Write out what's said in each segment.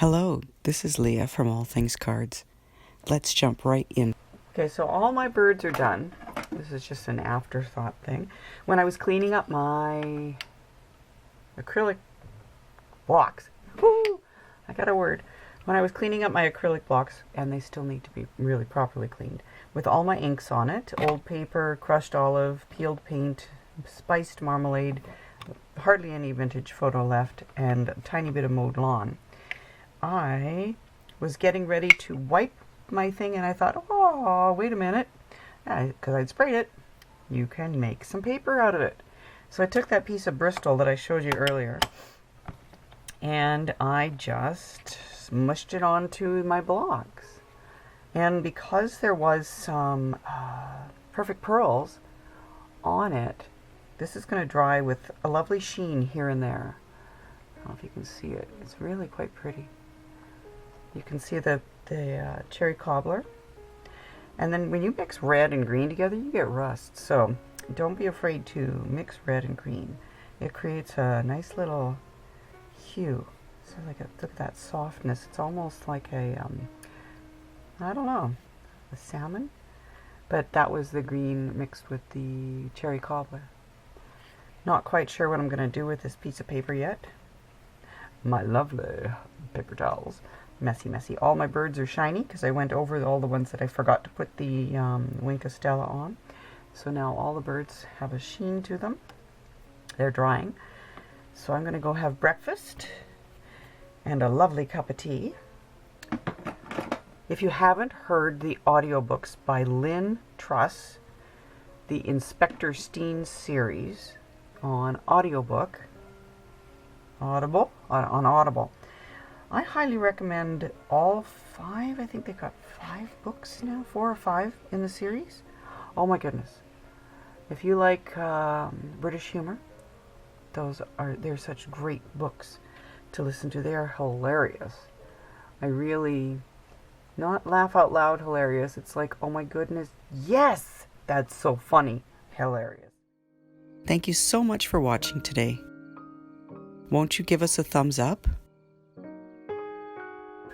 Hello, this is Leah from All Things Cards. Let's jump right in. Okay, so all my birds are done. This is just an afterthought thing. When I was cleaning up my acrylic blocks, whoo, I got a word. When I was cleaning up my acrylic blocks, and they still need to be really properly cleaned, with all my inks on it, old paper, crushed olive, peeled paint, spiced marmalade, hardly any vintage photo left, and a tiny bit of mowed lawn. I was getting ready to wipe my thing, and I thought, oh, wait a minute, because I'd sprayed it. You can make some paper out of it. So I took that piece of Bristol that I showed you earlier, and I just smushed it onto my blocks. And because there was some perfect pearls on it, this is going to dry with a lovely sheen here and there. I don't know if you can see it. It's really quite pretty. You can see the cherry cobbler. And then when you mix red and green together, you get rust. So don't be afraid to mix red and green. It creates a nice little hue. So look at that softness. It's almost like a, I don't know, a salmon? But that was the green mixed with the cherry cobbler. Not quite sure what I'm going to do with this piece of paper yet. My lovely paper towels. Messy, messy. All my birds are shiny because I went over all the ones that I forgot to put the Wink Estella on. So now all the birds have a sheen to them. They're drying. So I'm going to go have breakfast and a lovely cup of tea. If you haven't heard the audiobooks by Lynn Truss, the Inspector Steen series on audiobook, on Audible, I highly recommend all 5. I think they've got 5 books now, 4 or 5 in the series. Oh my goodness. If you like British humor, they're such great books to listen to. They are hilarious. I really, not laugh out loud hilarious. It's like, oh my goodness, yes, that's so funny, hilarious. Thank you so much for watching today. Won't you give us a thumbs up?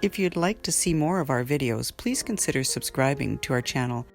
If you'd like to see more of our videos, please consider subscribing to our channel